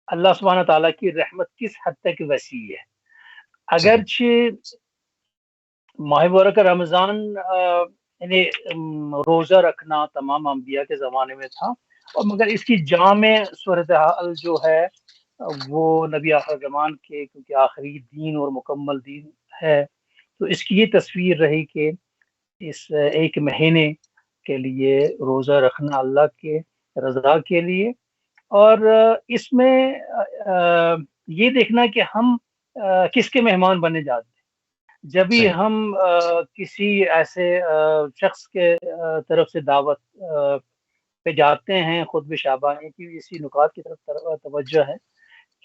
اللہ سبحانہ تعالیٰ کی رحمت کس حد تک وسیع ہے. صحیح. اگرچہ ماہ مبارک رمضان یعنی روزہ رکھنا تمام انبیاء کے زمانے میں تھا، اور مگر اس کی جامع صورتحال جو ہے وہ نبی آخر زمان کے، کیونکہ آخری دین اور مکمل دین ہے، تو اس کی یہ تصویر رہی کہ اس ایک مہینے کے لیے روزہ رکھنا اللہ کے رضا کے لیے، اور اس میں یہ دیکھنا کہ ہم کس کے مہمان بننے جاتے ہیں. جب بھی صحیح. ہم کسی ایسے شخص کے طرف سے دعوت پہ جاتے ہیں، خطب شعبانی کی اسی نکات کی طرف توجہ ہے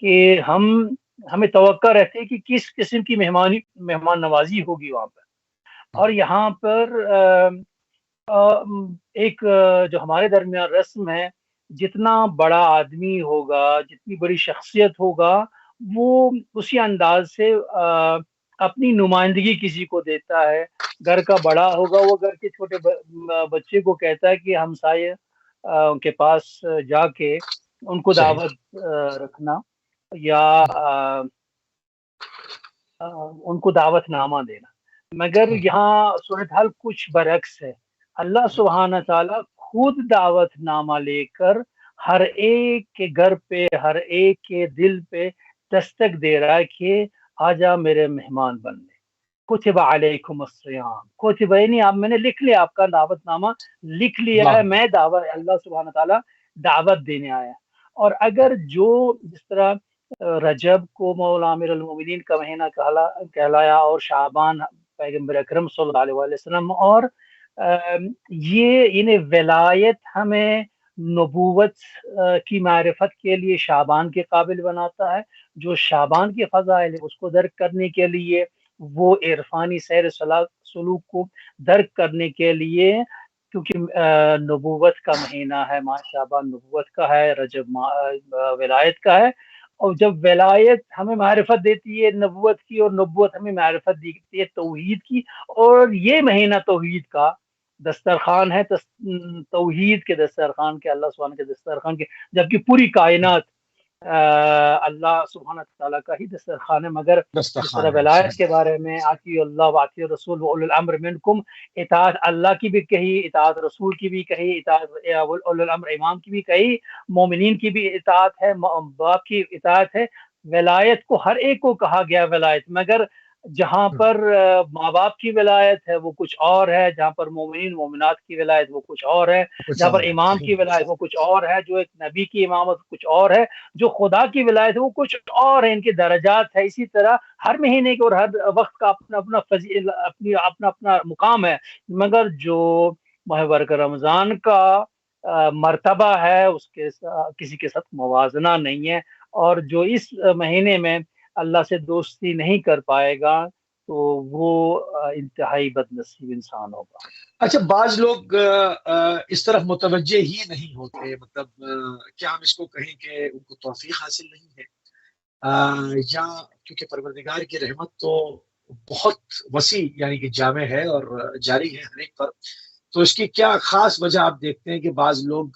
کہ ہمیں توقع رہتی ہے کہ کس قسم کی مہمان نوازی ہوگی وہاں پر. اور یہاں پر ایک جو ہمارے درمیان رسم ہے، جتنا بڑا آدمی ہوگا، جتنی بڑی شخصیت ہوگا، وہ اسی انداز سے اپنی نمائندگی کسی کو دیتا ہے. گھر کا بڑا ہوگا، وہ گھر کے چھوٹے بچے کو کہتا ہے کہ ہمسائے ان کے پاس جا کے ان کو صحیح. دعوت رکھنا، یا ان کو دعوت نامہ دینا. مگر یہاں صورتحال کچھ برعکس ہے. اللہ سبحانہ تعالیٰ خود دعوت نامہ لے کر ہر ایک کے گھر پہ، ہر ایک کے دل پہ دستک دے رہا ہے کہ آجا میرے مہمان بننے. کتب علیکم الصیام، کتب یعنی آپ، میں نے لکھ لیا، آپ کا دعوت نامہ لکھ لیا ہے، اللہ. میں دعوت، اللہ سبحانہ تعالیٰ دعوت دینے آیا. اور اگر جو جس طرح رجب کو مولا امیر المومنین کا مہینہ کہلایا، اور شعبان پیغمبر اکرم صلی اللہ علیہ وسلم، اور یہ انہیں ولایت ہمیں نبوت کی معرفت کے لیے شعبان کے قابل بناتا ہے. جو شعبان کے فضائل ہے اس کو درک کرنے کے لیے، وہ عرفانی سیر سلوک کو درک کرنے کے لیے، کیونکہ نبوت کا مہینہ ہے، ماہ شعبان نبوت کا ہے، رجب ولایت کا ہے. اور جب ولایت ہمیں معرفت دیتی ہے نبوت کی، اور نبوت ہمیں معرفت دیتی ہے توحید کی، اور یہ مہینہ توحید کا دسترخوان ہے، توحید کے دسترخوان کے، اللہ سبحانہ کے دسترخوان کے، جبکہ پوری کائنات اللہ سبحانہ تعالیٰ کا ہی دسترخوان ہے. مگر جس طرح دسترخوان ہے. ولایت صحیح. کے بارے میں اطیعوا اللہ واطیعوا الرسول واولی الامر منکم، اطاعت اللہ کی بھی کہی، اطاعت رسول کی بھی کہی، اطاعت اولی الامر امام کی بھی کہی، مومنین کی بھی اطاعت ہے، باپ کی اطاعت ہے. ولایت کو ہر ایک کو کہا گیا ولایت، مگر جہاں پر ماں باپ کی ولایت ہے وہ کچھ اور ہے، جہاں پر مومنین مومنات کی ولایت وہ کچھ اور ہے، کچھ جہاں پر اور ہے. امام صحیح. کی ولایت وہ کچھ اور ہے، جو ایک نبی کی امامت کچھ اور ہے، جو خدا کی ولایت ہے وہ کچھ اور ہے، ان کے درجات ہے. اسی طرح ہر مہینے کے اور ہر وقت کا اپنا اپنا فضیل، اپنا اپنا مقام ہے. مگر جو ماہ مبارک رمضان کا مرتبہ ہے اس کے کسی کے ساتھ موازنہ نہیں ہے. اور جو اس مہینے میں اللہ سے دوستی نہیں کر پائے گا تو وہ انتہائی بد نصیب انسان ہوگا. اچھا، بعض لوگ اس طرف متوجہ ہی نہیں ہوتے، مطلب کیا ہم اس کو کہیں کہ ان کو توفیق حاصل نہیں ہے، یا کیونکہ پروردگار کی رحمت تو بہت وسیع یعنی کہ جامع ہے اور جاری ہے ہر ایک پر، تو اس کی کیا خاص وجہ آپ دیکھتے ہیں کہ بعض لوگ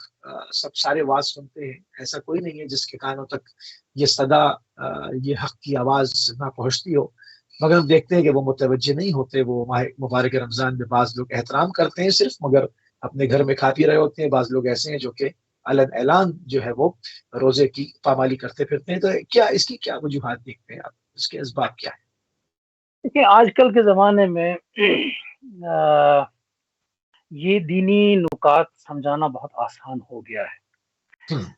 سب سارے واز سنتے ہیں، ایسا کوئی نہیں ہے جس کے کانوں تک یہ صدا، یہ حق کی آواز نہ پہنچتی ہو، مگر ہم دیکھتے ہیں کہ وہ متوجہ نہیں ہوتے. وہ ماہ مبارک رمضان میں بعض لوگ احترام کرتے ہیں صرف، مگر اپنے گھر میں کھا پی رہے ہوتے ہیں. بعض لوگ ایسے ہیں جو کہ علن اعلان جو ہے وہ روزے کی پامالی کرتے پھرتے ہیں. تو کیا اس کی کیا وجوہات دیکھتے ہیں آپ، اس کے اسباب کیا ہیں؟ دیکھیں، آج کل کے زمانے میں یہ دینی نکات سمجھانا بہت آسان ہو گیا ہے.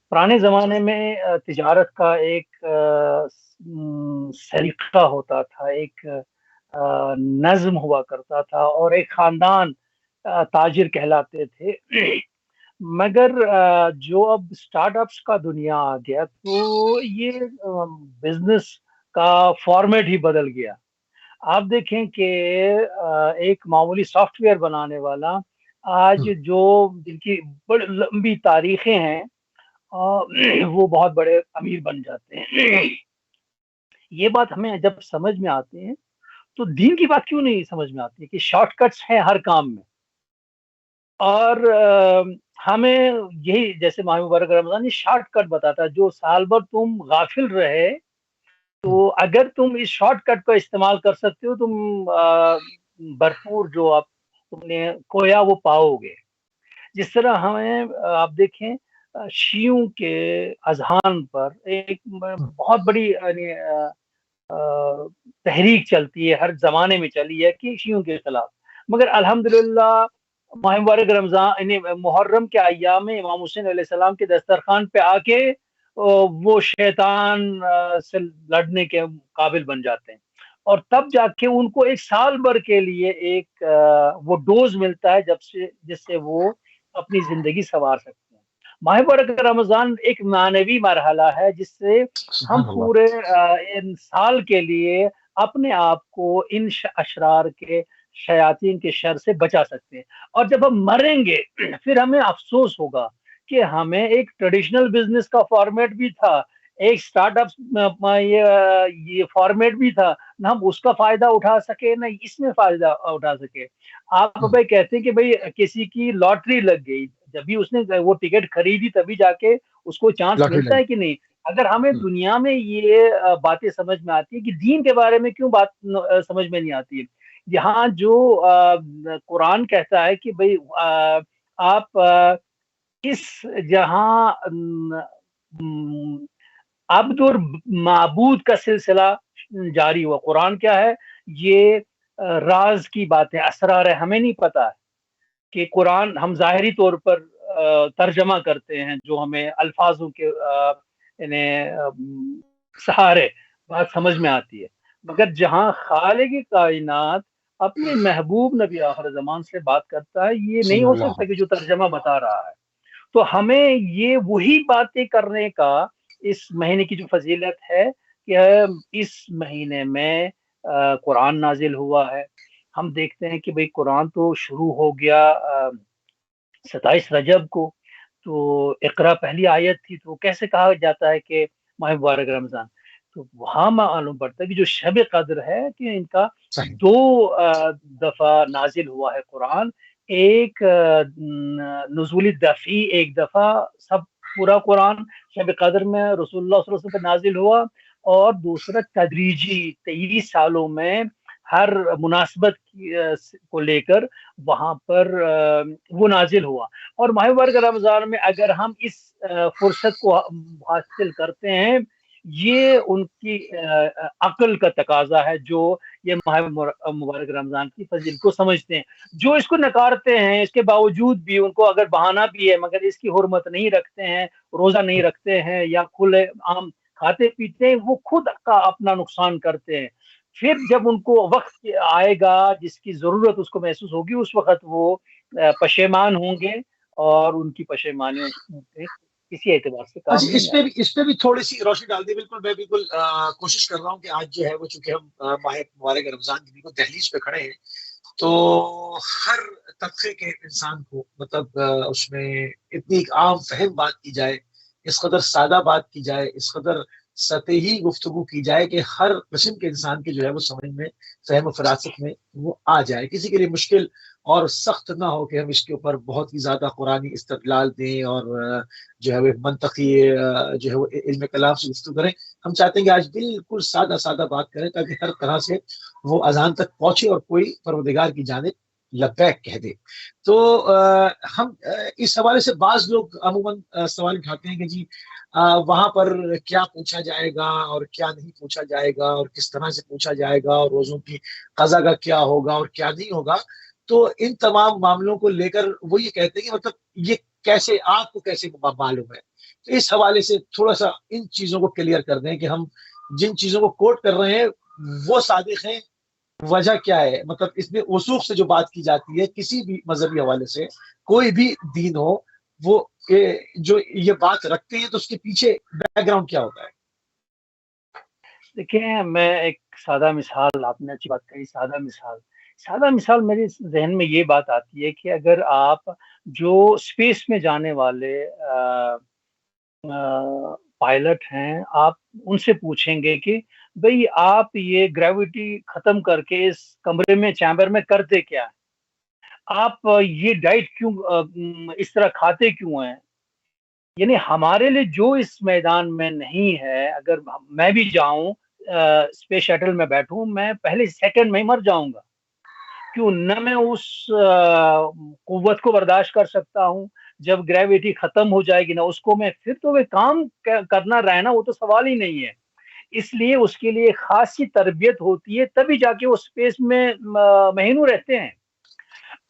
پرانے زمانے میں تجارت کا ایک سلیقہ ہوتا تھا، ایک نظم ہوا کرتا تھا، اور ایک خاندان تاجر کہلاتے تھے. مگر جو اب سٹارٹ اپس کا دنیا آ گیا تو یہ بزنس کا فارمیٹ ہی بدل گیا. آپ دیکھیں کہ ایک معمولی سافٹ ویئر بنانے والا آج جو جن کی بڑی لمبی تاریخیں ہیں وہ بہت بڑے امیر بن جاتے ہیں. یہ بات ہمیں جب سمجھ میں آتے ہیں تو دین کی بات کیوں نہیں سمجھ میں آتی کہ شارٹ کٹس ہیں ہر کام میں. اور ہمیں یہی جیسے ماہ مبارک رمضان یہ شارٹ کٹ بتاتا ہے، جو سال بھر تم غافل رہے تو اگر تم اس شارٹ کٹ کا استعمال کر سکتے ہو، تم بھرپور جو آپ تم نے کھویا وہ پاؤ گے. جس طرح ہمیں آپ دیکھیں شیعوں کے اذہان پر ایک بہت بڑی یعنی تحریک چلتی ہے، ہر زمانے میں چلی ہے کہ شیعوں کے خلاف، مگر الحمدللہ ماہ مبارک رمضان یعنی محرم کے ایام میں امام حسین علیہ السلام کے دسترخوان پہ آ کے وہ شیطان سے لڑنے کے قابل بن جاتے ہیں، اور تب جا کے ان کو ایک سال بھر کے لیے ایک وہ ڈوز ملتا ہے جس سے وہ اپنی زندگی سنوار سکتے ہیں. ماہ مبارک رمضان ایک معنوی مرحلہ ہے جس سے ہم سبحان اللہ. پورے ان سال کے لیے اپنے آپ کو ان اشرار کے شیاطین کے شر سے بچا سکتے ہیں. اور جب ہم مریں گے پھر ہمیں افسوس ہوگا کہ ہمیں ایک ٹریڈیشنل بزنس کا فارمیٹ بھی تھا، ایک سٹارٹ اپ یہ فارمیٹ بھی تھا، نہ ہم اس کا فائدہ اٹھا سکے نہ اس میں فائدہ اٹھا سکے. آپ بھائی کہتے ہیں کہ بھائی کسی کی لاٹری لگ گئی، جب بھی اس نے وہ ٹکٹ خریدی تبھی جا کے اس کو چانس لاٹری ملتا لگی. ہے کہ نہیں. اگر ہمیں دنیا میں یہ باتیں سمجھ میں آتی ہے کہ دین کے بارے میں کیوں بات سمجھ میں نہیں آتی ہے. یہاں جو قرآن کہتا ہے کہ بھئی آپ اس جہاں عبد اور معبود کا سلسلہ جاری ہوا. قرآن کیا ہے؟ یہ راز کی بات ہے، اسرار ہے، ہمیں نہیں پتا کہ قرآن ہم ظاہری طور پر ترجمہ کرتے ہیں جو ہمیں الفاظوں کے یعنی سہارے بات سمجھ میں آتی ہے، مگر جہاں خالق کائنات اپنے محبوب نبی آخر زمان سے بات کرتا ہے یہ نہیں صلی ہو اللہ سکتا کہ جو ترجمہ بتا رہا ہے. تو ہمیں یہ وہی باتیں کرنے کا اس مہینے کی جو فضیلت ہے کہ اس مہینے میں قرآن نازل ہوا ہے. ہم دیکھتے ہیں کہ بھئی قرآن تو شروع ہو گیا 27 رجب کو، تو اقرا پہلی آیت تھی، تو کیسے کہا جاتا ہے کہ ماہ مبارک رمضان؟ تو وہاں معلوم پڑتا ہے کہ جو شب قدر ہے کہ ان کا صحیح. 2 دفعہ نازل ہوا ہے قرآن. ایک نزول دفعی، ایک دفعہ سب پورا قرآن شب قدر میں رسول اللہ صلی اللہ علیہ وسلم پہ نازل ہوا، اور دوسرا تدریجی 23 سالوں میں ہر مناسبت کو لے کر وہاں پر وہ نازل ہوا. اور ماہ مبارک رمضان میں اگر ہم اس فرصت کو حاصل کرتے ہیں، یہ ان کی عقل کا تقاضا ہے جو یہ ماہ مبارک رمضان کی فضیلت کو سمجھتے ہیں. جو اس کو نکارتے ہیں اس کے باوجود بھی ان کو اگر بہانہ بھی ہے مگر اس کی حرمت نہیں رکھتے ہیں، روزہ نہیں رکھتے ہیں یا کھلے عام کھاتے پیتے ہیں، وہ خود کا اپنا نقصان کرتے ہیں. پھر جب ان کو وقت آئے گا جس کی ضرورت اس کو محسوس ہوگی، اس وقت وہ پشیمان ہوں گے، اور ان کی پشیمانیوں کسی اعتبار سے کام اچھا، نہیں آئے. اس پہ بھی تھوڑی سی روشنی ڈال دی. بالکل میں بالکل کوشش کر رہا ہوں کہ آج جو ہے وہ چونکہ ہم ماہ مبارک رمضان کی بالکل دہلیز پہ کھڑے ہیں، تو ہر طبقے کے انسان کو مطلب اس میں اتنی ایک عام فہم بات کی جائے، اس قدر سادہ بات کی جائے، اس قدر سطحی گفتگو کی جائے کہ ہر قسم کے انسان کے جو ہے وہ سمجھ میں، فہم و فراست میں وہ آ جائے. کسی کے لیے مشکل اور سخت نہ ہو کہ ہم اس کے اوپر بہت ہی زیادہ قرآنی استدلال دیں اور جو ہے وہ منطقی جو ہے وہ علم کلام سے گفتگو کریں. ہم چاہتے ہیں کہ آج بالکل سادہ سادہ بات کریں تاکہ ہر طرح سے وہ اذان تک پہنچے اور کوئی پروردگار کی جانب لبیک کہہ دے. تو ہم اس حوالے سے بعض لوگ عموماً سوال اٹھاتے ہیں کہ جی وہاں پر کیا پوچھا جائے گا اور کیا نہیں پوچھا جائے گا اور کس طرح سے پوچھا جائے گا اور روزوں کی قضا کا کیا ہوگا اور کیا نہیں ہوگا. تو ان تمام معاملوں کو لے کر وہ یہ کہتے ہیں کہ مطلب یہ کیسے آپ کو کیسے معلوم ہے. تو اس حوالے سے تھوڑا سا ان چیزوں کو کلیئر کر دیں کہ ہم جن چیزوں کو کوٹ کر رہے ہیں وہ صادق ہیں، وجہ کیا ہے. مطلب اس میں وثوق سے جو بات کی جاتی ہے کسی بھی مذہبی حوالے سے، کوئی بھی دین ہو، وہ جو یہ بات رکھتے ہیں تو اس کے پیچھے بیک گراؤنڈ کیا ہوتا ہے. دیکھیں میں ایک سادہ مثال، آپ نے اچھی بات کہی، سادہ مثال میرے ذہن میں یہ بات آتی ہے کہ اگر آپ جو اسپیس میں جانے والے پائلٹ ہیں، آپ ان سے پوچھیں گے کہ بھئی آپ یہ گریوٹی ختم کر کے اس کمرے میں چیمبر میں کرتے کیا ہے؟ آپ یہ ڈائٹ کیوں اس طرح کھاتے کیوں ہیں؟ یعنی ہمارے لیے جو اس میدان میں نہیں ہے، اگر میں بھی جاؤں اسپیس شٹل میں بیٹھوں، میں پہلے سیکنڈ میں ہی مر جاؤں گا. کیوں نہ میں اس قوت کو برداشت کر سکتا ہوں؟ جب گریویٹی ختم ہو جائے گی نا، اس کو میں پھر تو وہ کام کرنا رہنا وہ تو سوال ہی نہیں ہے. اس لیے اس کے لیے خاصی تربیت ہوتی ہے، تبھی جا کے وہ اسپیس میں مہینوں رہتے ہیں.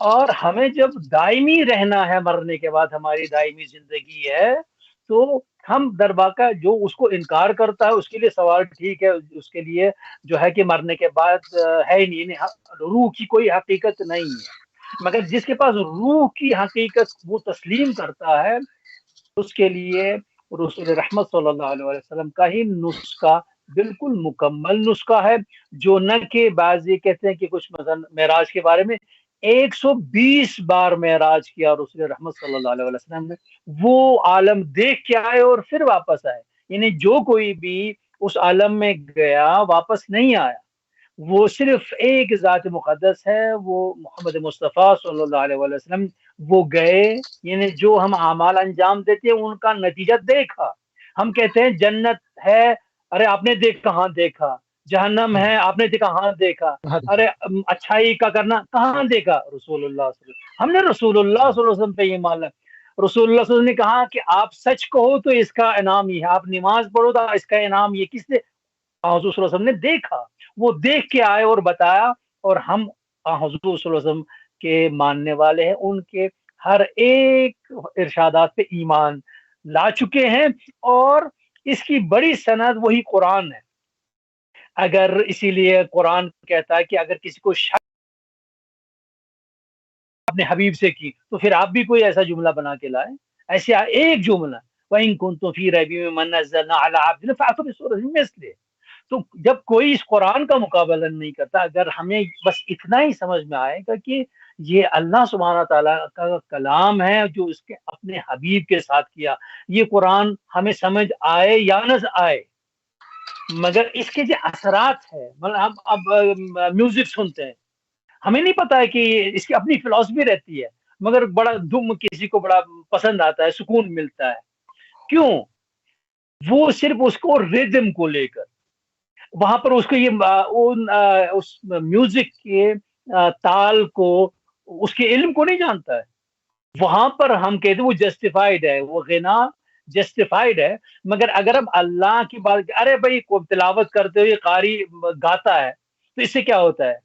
اور ہمیں جب دائمی رہنا ہے، مرنے کے بعد ہماری دائمی زندگی ہے، تو ہم درباقا جو اس کو انکار کرتا ہے اس کے لیے سوال ٹھیک ہے، اس کے لیے جو ہے کہ مرنے کے بعد ہے ہی نہیں، روح کی کوئی حقیقت نہیں ہے. مگر جس کے پاس روح کی حقیقت وہ تسلیم کرتا ہے، اس کے لیے رسول رحمت صلی اللہ علیہ وسلم کا ہی نسخہ بالکل مکمل نسخہ ہے. جو نہ کہ بعض یہ کہتے ہیں کہ کچھ مثلا معراج کے بارے میں 120 بار معراج کیا رسول رحمت صلی اللہ علیہ وسلم نے، وہ عالم دیکھ کے آئے اور پھر واپس آئے. یعنی جو کوئی بھی اس عالم میں گیا واپس نہیں آیا. وہ صرف ایک ذات مقدس ہے، وہ محمد مصطفیٰ صلی اللہ علیہ وسلم. وہ گئے، یعنی جو ہم اعمال انجام دیتے ہیں ان کا نتیجہ دیکھا. ہم کہتے ہیں جنت ہے، ارے آپ نے کہاں دیکھا؟ جہنم ہے، آپ نے کہاں دیکھا؟ ارے اچھائی کا کرنا کہاں دیکھا؟ رسول اللہ صلی اللہ علیہ وسلم. ہم نے رسول اللہ صلی اللہ علیہ وسلم پہ ایمان لایا. رسول اللہ صلی اللہ علیہ وسلم نے کہا کہ آپ سچ کہو تو اس کا انعام یہ ہے، آپ نماز پڑھو تو اس کا انعام یہ. کس نے؟ حضور صلی اللہ علیہ وسلم نے دیکھا، وہ دیکھ کے آئے اور بتایا. اور ہم حضور صلی اللہ علیہ وسلم کے ماننے والے ہیں، ان کے ہر ایک ارشادات پہ ایمان لا چکے ہیں. اور اس کی بڑی سند وہی قرآن ہے. اگر اسی لیے قرآن کہتا ہے کہ اگر کسی کو شک اپنے حبیب سے کی تو پھر آپ بھی کوئی ایسا جملہ بنا کے لائیں، ایسے ایک جملہ وَإِن كُنتُم فِي رَيْبٍ مِّمَّا نَزَّلْنَا عَلَىٰ عَبْدِنَا فَأْتُوا بِسُورَةٍ مِّن مِّثْلِهِ. تو جب کوئی اس قرآن کا مقابلہ نہیں کرتا، اگر ہمیں بس اتنا ہی سمجھ میں آئے گا کہ یہ اللہ سبحانہ تعالیٰ کا کلام ہے جو اس کے اپنے حبیب کے ساتھ کیا، یہ قرآن ہمیں سمجھ آئے یا نہ آئے، مگر اس کے جو اثرات ہے، مطلب ہم اب میوزک سنتے ہیں، ہمیں نہیں پتا ہے کہ اس کی اپنی فلسفی رہتی ہے، مگر بڑا دم کسی کو بڑا پسند آتا ہے، سکون ملتا ہے. کیوں؟ وہ صرف اس کو ریدم کو لے کر وہاں پر اس کو یہ اس میوزک کے تال کو، اس کے علم کو نہیں جانتا ہے. وہاں پر ہم کہتے ہیں وہ جسٹیفائیڈ ہے، وہ غنا جسٹیفائیڈ ہے. مگر اگر ہم اللہ کی بات، ارے بھائی کو تلاوت کرتے ہوئے قاری گاتا ہے تو اس سے کیا ہوتا ہے؟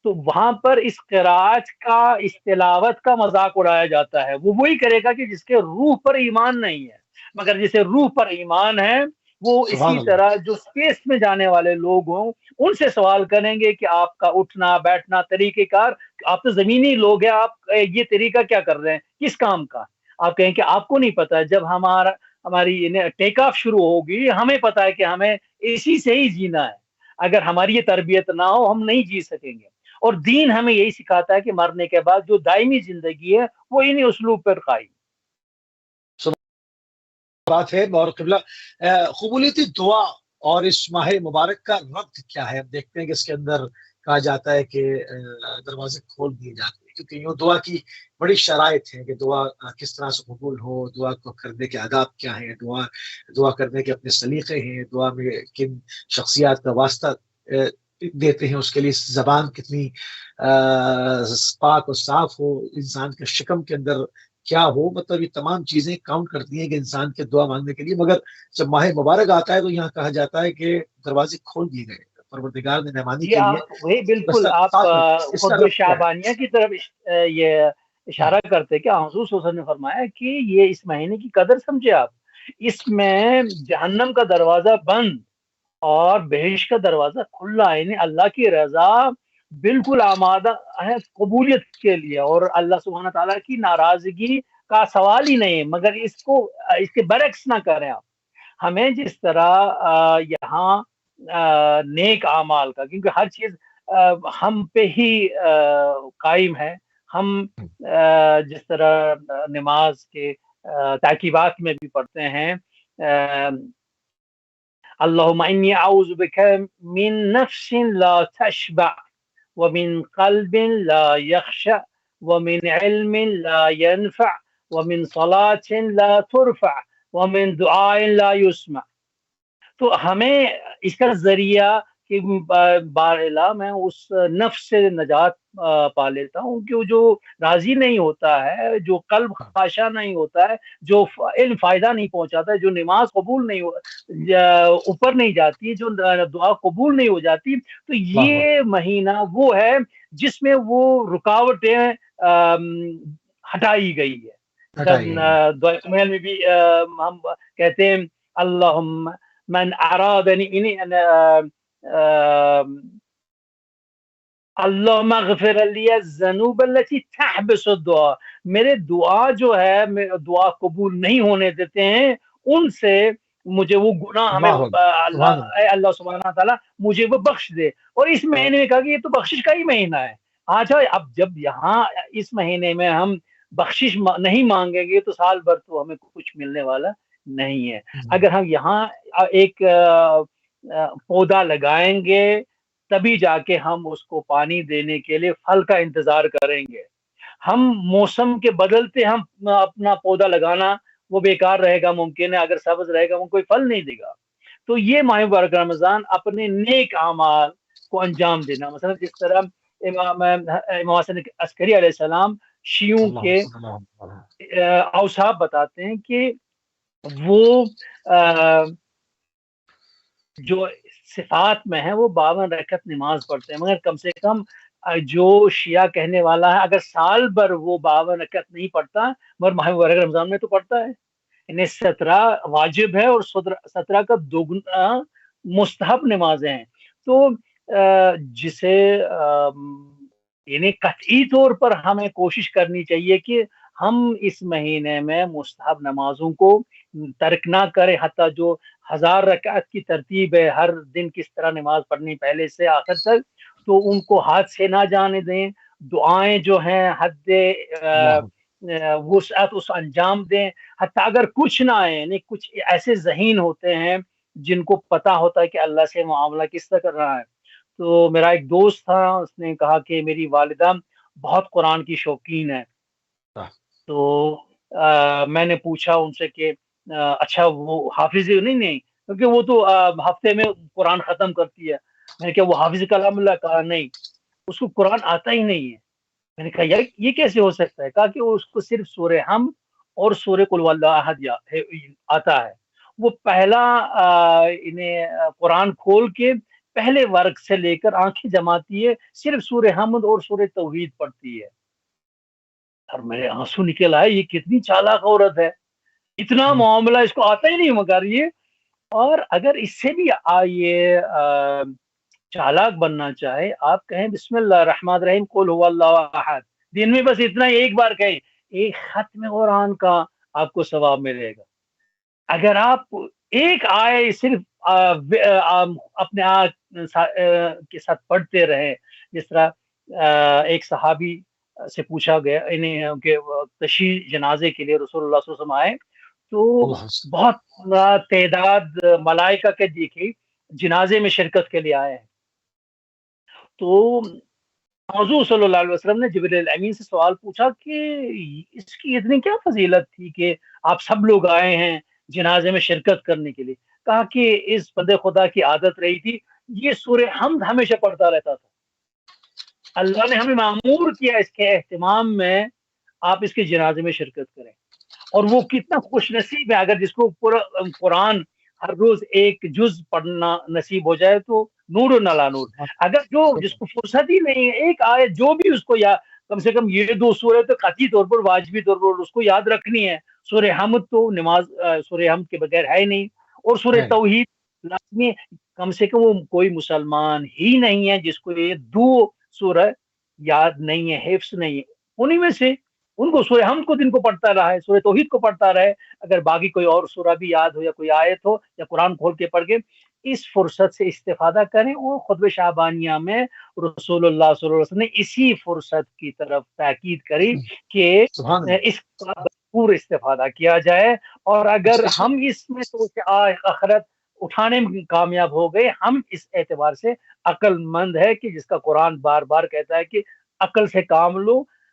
تو وہاں پر اس قراءت کا، اس تلاوت کا مذاق اڑایا جاتا ہے. وہ وہی کرے گا کہ جس کے روح پر ایمان نہیں ہے. مگر جسے روح پر ایمان ہے، وہ سبحان اسی اللہ. طرح جو اسپیس میں جانے والے لوگ ہوں ان سے سوال کریں گے کہ آپ کا اٹھنا بیٹھنا طریقہ کار، آپ تو زمینی لوگ ہیں، آپ یہ طریقہ کیا کر رہے ہیں، کس کام کا؟ آپ کہیں کہ آپ کو نہیں پتا. جب ہماری ٹیک آف شروع ہوگی، ہمیں پتا ہے کہ ہمیں اسی سے ہی جینا ہے. اگر ہماری یہ تربیت نہ ہو ہم نہیں جی سکیں گے. اور دین ہمیں یہی سکھاتا ہے کہ مرنے کے بعد جو دائمی زندگی ہے وہ انہی اسلوب پر قائم. بات ہے اور قبلہ قبولیت دعا اور اس ماہ مبارک کا ربط کیا ہے؟ ہم دیکھتے ہیں کہ اس کے اندر کہا جاتا ہے کہ دروازے کھول دیے جاتے ہیں، کیونکہ یوں دعا کی بڑی شرائط ہے کہ دعا کس طرح سے قبول ہو، دعا کو کرنے کے آداب کیا ہیں، دعا کرنے کے اپنے سلیقے ہیں، دعا میں کن شخصیات کا واسطہ دیتے ہیں، اس کے لیے زبان کتنی پاک اور صاف ہو، انسان کے شکم کے اندر کیا ہو، مطلب یہ تمام چیزیں کاؤنٹ کرتی ہیں کہ انسان کے دعا مانگنے کے لیے. مگر جب ماہ مبارک آتا ہے تو یہاں کہا جاتا ہے کہ دروازے کھول دیے گئے، پروردگار نے مہمانی یہ کے لیے آپ وہی بالکل رستہ آپ صاف رکھا. اس کا خطبہ ربط کیا ہے؟ شعبانیہ کی طرف یہ اشارہ کرتے کہ حضور صلی اللہ علیہ وسلم نے فرمایا کہ یہ اس مہینے کی قدر سمجھے آپ. اس میں جہنم کا دروازہ بند اور بہشت کا دروازہ کھلا ہے، یعنی اللہ کی رضا بالکل آمادہ ہے قبولیت کے لیے، اور اللہ سبحانہ تعالیٰ کی ناراضگی کا سوال ہی نہیں ہے. مگر اس کے برعکس نہ کریں آپ. ہمیں جس طرح یہاں نیک اعمال کا، کیونکہ ہر چیز ہم پہ ہی قائم ہے. ہم جس طرح نماز کے تاکیبات میں بھی پڑھتے ہیں اللہم انی اعوذ بک من نفس لا تشبع ومن قلب لا یخشع ومن علم لا ينفع ومن صلاة لا ترفع ومن دعاء لا يسمع. تو ہمیں اس کا ذریعہ کہ بارلا میں اس نفس سے نجات پا لیتا ہوں کہ جو راضی نہیں ہوتا ہے، جو قلب خاشع نہیں ہوتا ہے، جو علم فائدہ نہیں پہنچاتا ہے، جو نماز قبول نہیں اوپر نہیں جاتی، جو دعا قبول نہیں ہو جاتی، تو یہ مہینہ وہ ہے جس میں وہ رکاوٹیں ہٹائی گئی ہے. دعا میں بھی ہم کہتے ہیں اللہم من ارادنی اللہم اغفر لی الذنوب التي تحبس الدعاء. میرے دعا جو ہے دعا قبول نہیں ہونے دیتے ہیں، ان سے مجھے وہ گناہ ہمیں اللہ سبحانہ تعالیٰ مجھے وہ بخش دے. اور اس مہینے میں کہا کہ یہ تو بخشش کا ہی مہینہ ہے. آج اب جب یہاں اس مہینے میں ہم بخشش نہیں مانگیں گے تو سال بھر تو ہمیں کچھ ملنے والا نہیں ہے. اگر ہم یہاں ایک پودا لگائیں گے تبھی جا کے ہم اس کو پانی دینے کے لیے پھل کا انتظار کریں گے. ہم موسم کے بدلتے ہم اپنا پودا لگانا وہ بیکار رہے گا، ممکن ہے اگر سبز رہے گا وہ کوئی پھل نہیں دے گا. تو یہ ماہ مبارک رمضان اپنے نیک اعمال کو انجام دینا، مثلا جس طرح امام حسن عسکری علیہ السلام شیعوں کے اوصاف بتاتے ہیں کہ وہ جو صفات میں ہے وہ 52 رکعت نماز پڑھتے ہیں، مگر کم سے کم جو شیعہ کہنے والا ہے اگر سال بھر وہ 52 رکعت نہیں پڑھتا مگر ماہ مبارک رمضان میں تو پڑھتا ہے. انہیں 17 واجب ہے اور 17 کا دوگنا مستحب نمازیں ہیں. تو جسے یعنی قطعی طور پر ہمیں کوشش کرنی چاہیے کہ ہم اس مہینے میں مستحب نمازوں کو ترک نہ کریں، حتیٰ جو 1000 رکعت کی ترتیب ہے ہر دن کس طرح نماز پڑھنی پہلے سے آخر تک، تو ان کو ہاتھ سے نہ جانے دیں. دعائیں جو ہیں حد وسعت اس انجام دیں، حتیٰ اگر کچھ نہ آئے. یعنی کچھ ایسے ذہین ہوتے ہیں جن کو پتا ہوتا ہے کہ اللہ سے معاملہ کس طرح کر رہا ہے. تو میرا ایک دوست تھا، اس نے کہا کہ میری والدہ بہت قرآن کی شوقین ہے. تو میں نے پوچھا ان سے کہ اچھا وہ حافظ نہیں کیونکہ وہ تو ہفتے میں قرآن ختم کرتی ہے. میں نے کہا وہ حافظ کلام اللہ؟ کہا نہیں، اس کو قرآن آتا ہی نہیں ہے. میں نے کہا یار یہ کیسے ہو سکتا ہے؟ کہا کہ اس کو صرف سورہ حمد اور سورہ قل واللہ احد آتا ہے. وہ پہلا انہیں قرآن کھول کے پہلے ورق سے لے کر آنکھیں جماتی ہے، صرف سورہ حمد اور سورہ توحید پڑھتی ہے. اور میرے آنسو نکل آئے، یہ کتنی چالاک عورت ہے، اتنا معاملہ اس کو آتا ہی نہیں مگر یہ. اور اگر اس سے بھی آئیے چالاک بننا چاہے، آپ کہیں بسم اللہ الرحمن الرحیم قل هو اللہ احد، دن میں بس اتنا ایک بار کہیں، ایک ختم قرآن کا آپ کو ثواب ملے گا. اگر آپ ایک آئے صرف اپنے آپ کے ساتھ پڑھتے رہے، جس طرح ایک صحابی سے پوچھا گیا انہیں کہ تشییع جنازے کے لیے رسول اللہ صلی اللہ علیہ وسلم آئے تو بہت تعداد ملائکہ کے دیکھی جنازے میں شرکت کے لیے آئے ہیں. تو حضور صلی اللہ علیہ وسلم نے جبریل امین سے سوال پوچھا کہ اس کی اتنی کیا فضیلت تھی کہ آپ سب لوگ آئے ہیں جنازے میں شرکت کرنے کے لیے؟ کہا کہ اس بندے خدا کی عادت رہی تھی، یہ سورہ حمد ہمیشہ پڑھتا رہتا تھا. اللہ نے ہمیں معمور کیا اس کے اہتمام میں آپ اس کے جنازے میں شرکت کریں. اور وہ کتنا خوش نصیب ہے اگر جس کو پورا قرآن ہر روز ایک جز پڑھنا نصیب ہو جائے تو نور نلا نور. اگر جو جس کو فرصت ہی نہیں ہے ایک آیت جو بھی اس کو یا کم سے کم یہ 2 سورہ تو قطعی طور پر واجبی طور پر اس کو یاد رکھنی ہے. سورہ حمد تو نماز سورہ حمد کے بغیر ہے ہی نہیں، اور سورہ توحید لازمی. کم سے کم وہ کوئی مسلمان ہی نہیں ہے جس کو یہ 2 سورہ یاد نہیں ہے، حفظ نہیں ہے. انہی میں سے ان کو سورہ حمد کو دن کو پڑھتا رہا ہے، سورہ توحید کو پڑھتا رہے. اگر باقی کوئی اور سورہ بھی یاد ہو یا کوئی آیت ہو یا قرآن کھول کے پڑھ کے اس فرصت سے استفادہ کریں. اور خطبہ شعبانیہ میں رسول اللہ صلی اللہ علیہ وسلم نے اسی فرصت کی طرف تاکید کری کہ اس کا بھرپور استفادہ کیا جائے. اور اگر ہم اس میں سوچ آخرت اٹھانے میں کامیاب ہو گئے، ہم اس اعتبار سے عقل مند ہے کہ جس کا قرآن بار بار کہتا ہے کہ عقل سے کام لو،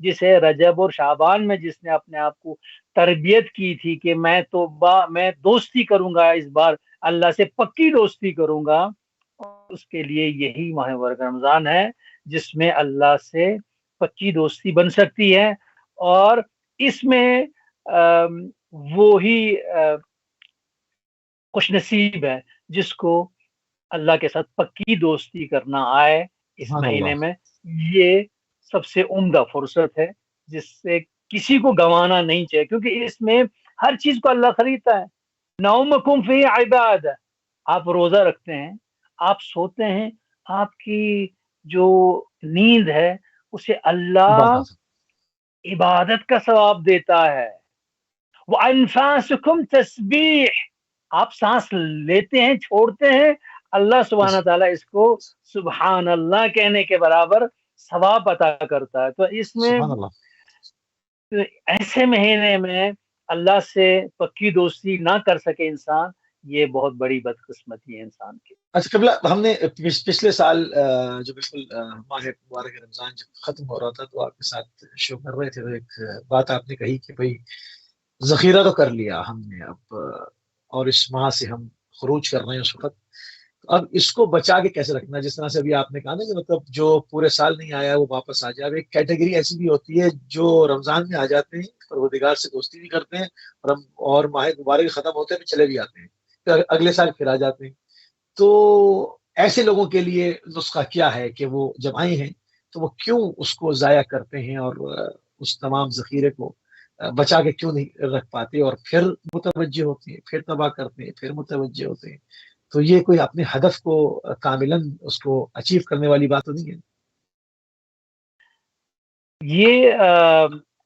جسے رجب اور شعبان میں جس نے اپنے آپ کو تربیت کی تھی کہ میں دوستی کروں گا، اس بار اللہ سے پکی دوستی کروں گا، اس کے لیے یہی ماہ مبارک رمضان ہے جس میں اللہ سے پکی دوستی بن سکتی ہے۔ اور اس میں وہی خوش نصیب ہے جس کو اللہ کے ساتھ پکی دوستی کرنا آئے اس سبحان مہینے اللہ، میں۔ یہ سب سے عمدہ فرصت ہے جس سے کسی کو گنوانا نہیں چاہیے، کیونکہ اس میں ہر چیز کو اللہ خریدتا ہے۔ نومکم فی عباد، آپ روزہ رکھتے ہیں، آپ سوتے ہیں، آپ کی جو نیند ہے اسے اللہ عبادت، عبادت کا ثواب دیتا ہے۔ وَأَنفَاسُكُمْ تسبیح، آپ سانس لیتے ہیں چھوڑتے ہیں، اللہ سبحانہ تعالیٰ اس کو سبحان اللہ کہنے کے برابر ثواب عطا کرتا ہے۔ تو اس میں سبحان اللہ۔ ایسے مہینے میں اللہ سے پکی دوستی نہ کر سکے انسان، یہ بہت بڑی بدقسمتی ہے انسان کی۔ اچھا قبلہ، ہم نے پچھلے سال جو بالکل ماہ مبارک رمضان جب ختم ہو رہا تھا تو آپ کے ساتھ شو کر رہے تھے، تو ایک بات آپ نے کہی کہ بھئی ذخیرہ تو کر لیا ہم نے اب، اور اس ماہ سے ہم خروج کر رہے ہیں اس وقت، اب اس کو بچا کے کیسے رکھنا ہے؟ جس طرح سے ابھی آپ نے کہا نا کہ مطلب جو پورے سال نہیں آیا وہ واپس آ جائے۔ اب ایک کیٹیگری ایسی بھی ہوتی ہے جو رمضان میں آ جاتے ہیں، پروردگار سے دوستی بھی کرتے ہیں، اور ماہ مبارک ختم ہوتے ہیں پھر چلے بھی آتے ہیں، پھر اگلے سال پھر آ جاتے ہیں۔ تو ایسے لوگوں کے لیے نسخہ کیا ہے کہ وہ جب آئے ہیں تو وہ کیوں اس کو ضائع کرتے ہیں، اور اس تمام ذخیرے کو بچا کے کیوں نہیں رکھ پاتے، اور پھر متوجہ ہوتے ہیں، پھر تباہ کرتے ہیں، پھر متوجہ ہوتے ہیں؟ تو یہ کوئی اپنے ہدف کو کاملاً اس کو اچیو کرنے والی بات تو نہیں ہے؟ یہ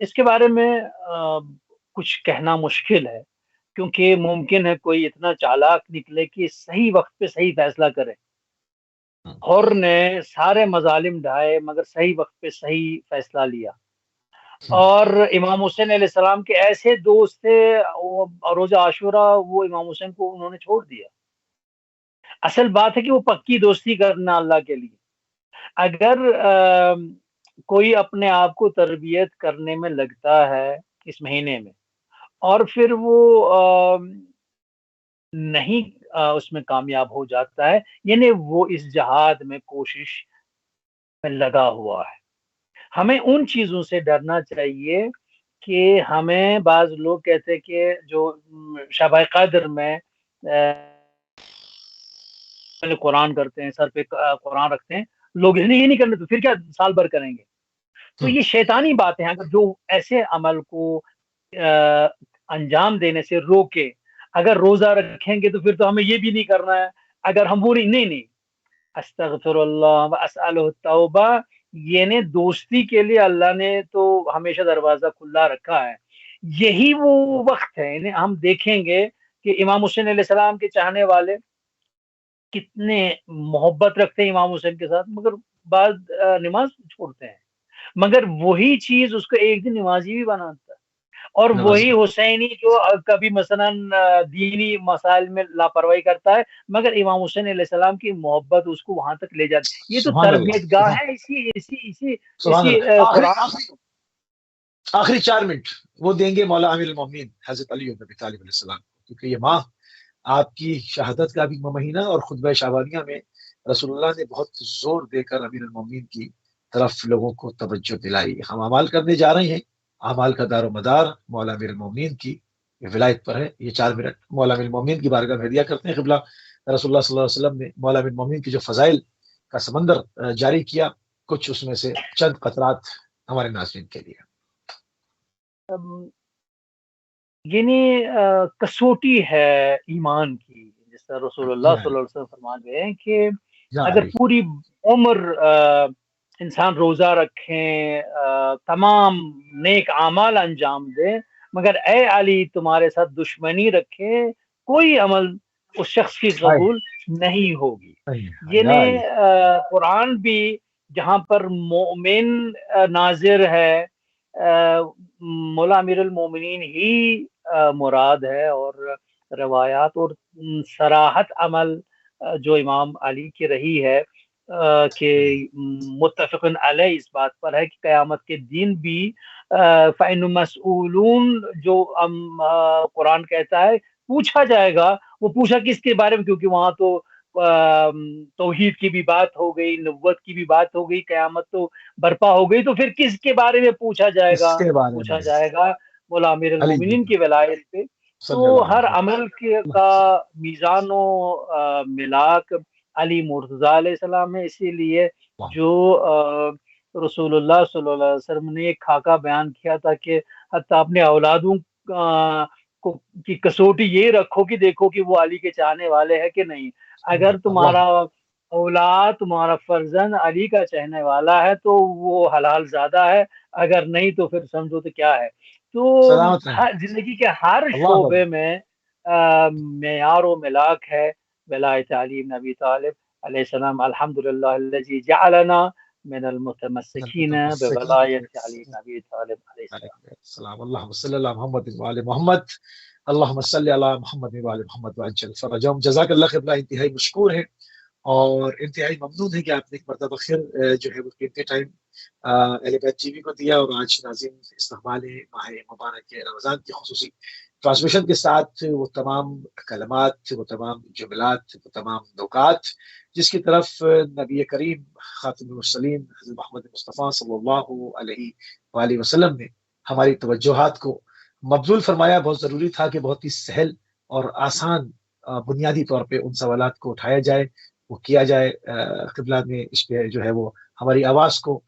اس کے بارے میں کچھ کہنا مشکل ہے، کیونکہ ممکن ہے کوئی اتنا چالاک نکلے کہ صحیح وقت پہ صحیح فیصلہ کرے۔ حر نے سارے مظالم ڈھائے مگر صحیح وقت پہ صحیح فیصلہ لیا۔ اور امام حسین علیہ السلام کے ایسے دوست تھے، روز عاشورہ وہ امام حسین کو انہوں نے چھوڑ دیا۔ اصل بات ہے کہ وہ پکی دوستی کرنا اللہ کے لیے۔ اگر کوئی اپنے آپ کو تربیت کرنے میں لگتا ہے اس مہینے میں، اور پھر وہ نہیں اس میں کامیاب ہو جاتا ہے، یعنی وہ اس جہاد میں کوشش میں لگا ہوا ہے۔ ہمیں ان چیزوں سے ڈرنا چاہیے کہ ہمیں بعض لوگ کہتے کہ جو شب قدر میں قرآن کرتے ہیں، سر پہ قرآن رکھتے ہیں، لوگ یہ نہیں کرنے تو پھر کیا سال بھر کریں گے؟ تو یہ شیطانی بات ہے۔ اگر جو ایسے عمل کو انجام دینے سے روکے، اگر روزہ رکھیں گے تو پھر تو ہمیں یہ بھی نہیں کرنا ہے، اگر ہم وہ نہیں استغفر اللہ واسألہ التوبہ، یعنی دوستی کے لیے اللہ نے تو ہمیشہ دروازہ کھلا رکھا ہے۔ یہی وہ وقت ہے، یعنی ہم دیکھیں گے کہ امام حسین علیہ السلام کے چاہنے والے کتنے محبت رکھتے ہیں امام حسین کے ساتھ، مگر بعض نماز چھوڑتے ہیں، مگر وہی چیز اس کو ایک دن نمازی بھی بناتا ہے۔ اور نمازی، وہی حسینی جو کبھی مثلا دینی مسائل میں لاپرواہی کرتا ہے، مگر امام حسین علیہ السلام کی محبت اس کو وہاں تک لے جاتی۔ یہ تو سبحان اللہ، تربیت گاہ ہے اسی اسی اسی سبحان اسی اللہ۔ قرآن۔ آخری 4 منٹ وہ دیں گے مولا امیر المومنین حضرت علی بن ابی طالب علیہ السلام کو، کیونکہ یہ ماہ آپ کی شہادت کا بھی مہینہ، اور خطبہ شعبانیہ میں رسول اللہ نے بہت زور دے کر امیر المومنین کی طرف لوگوں کو توجہ دلائی۔ ہم اعمال کرنے جا رہے ہیں، اعمال کا دار و مدار مولا امیر المومنین کی ولایت پر ہے۔ یہ 4 منٹ مولا امیر المومنین کی بارگاہ میں ہدیہ کرتے ہیں۔ قبلہ رسول اللہ صلی اللہ علیہ وسلم نے مولا امیر المومنین کی جو فضائل کا سمندر جاری کیا، کچھ اس میں سے چند قطرات ہمارے ناظرین کے لیے۔ یعنی کسوٹی ہے ایمان کی، جس طرح رسول اللہ صلی اللہ علیہ وسلم فرما گئے ہیں کہ یا اگر علی، پوری عمر انسان روزہ رکھیں، تمام نیک اعمال انجام دے، مگر اے علی تمہارے ساتھ دشمنی رکھے، کوئی عمل اس شخص کی قبول نہیں ہوگی۔ یا یعنی علی، قرآن بھی جہاں پر مومن ناظر ہے، مولا امیر المومنین ہی مراد ہے، اور روایات اور صراحت عمل جو امام علی کی رہی ہے کہ متفقن علیہ اس بات پر ہے کہ قیامت کے دن بھی فَإِنُّ مسئولون جو قرآن کہتا ہے پوچھا جائے گا. وہ پوچھا کس کے بارے میں؟ کیونکہ وہاں تو توحید کی بھی بات ہو گئی، نبوت کی بھی بات ہو گئی، قیامت تو برپا ہو گئی، تو پھر کس کے بارے میں پوچھا جائے اس گا؟ کے بارے پوچھا میں جائے گا مولا امیر علی المومنین کی ولایت پہ. صلی اللہ تو ہر علیہ عمل کا میزان و ملاک علی مرتضیٰ علیہ السلام ہے. اسی لیے وسلم. جو رسول اللہ صلی اللہ علیہ وسلم نے ایک خاکہ بیان کیا تھا کہ حتیٰ اپنے اولادوں کی کسوٹی یہ رکھو کہ دیکھو کہ وہ علی کے چاہنے والے ہیں کہ نہیں. اگر تمہارا اولاد، تمہارا فرزند علی کا چاہنے والا ہے تو وہ حلال زیادہ ہے، اگر نہیں تو پھر سمجھو تو کیا ہے. تو سلامت رہے. زندگی کے ہر اللہ شعبے میں معیار و ملاک ہے ولایت علی بن ابی طالب علیہ السلام. الحمدللہ الذی جعلنا من المتمسکین بولایت علی بن ابی طالب علیہ السلام. السلام. اللہم صلی اللہ محمد وعلی محمد. اللہم صلی علی محمد وعلی محمد وعجل فرجہم. جزاک اللہ خیر. انتہائی مشکور ہے اور انتہائی ممنون ہے کہ آپ نے ایک مرتبہ خیر جو ہے وہ قیمتی ٹائم اہل بیت ٹی وی کو دیا، اور آج ناظرین استقبال ماہ مبارک رمضان کی خصوصی ٹرانسمیشن کے ساتھ وہ تمام کلمات، وہ تمام جملات، وہ تمام نکات جس کی طرف نبی کریم خاتم المرسلین حضرت محمد مصطفیٰ صلی اللہ علیہ وآلہ وسلم نے ہماری توجہات کو مبذول فرمایا. بہت ضروری تھا کہ بہت ہی سہل اور آسان بنیادی طور پہ ان سوالات کو اٹھایا جائے، وہ کیا جائے. قبلہ نے اس پہ جو ہے وہ ہماری آواز کو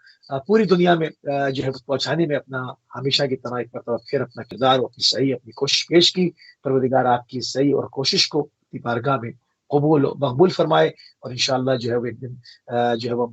پوری دنیا میں جو ہے پہنچانے میں اپنا ہمیشہ کی طرح ایک مرتبہ پھر اپنا کردار اور اپنی صحیح اپنی کوشش پیش کی. پروردگار آپ کی صحیح اور کوشش کو اپنی بارگاہ میں قبول و مقبول فرمائے، اور انشاءاللہ جو ہے وہ ایک دن جو ہے وہ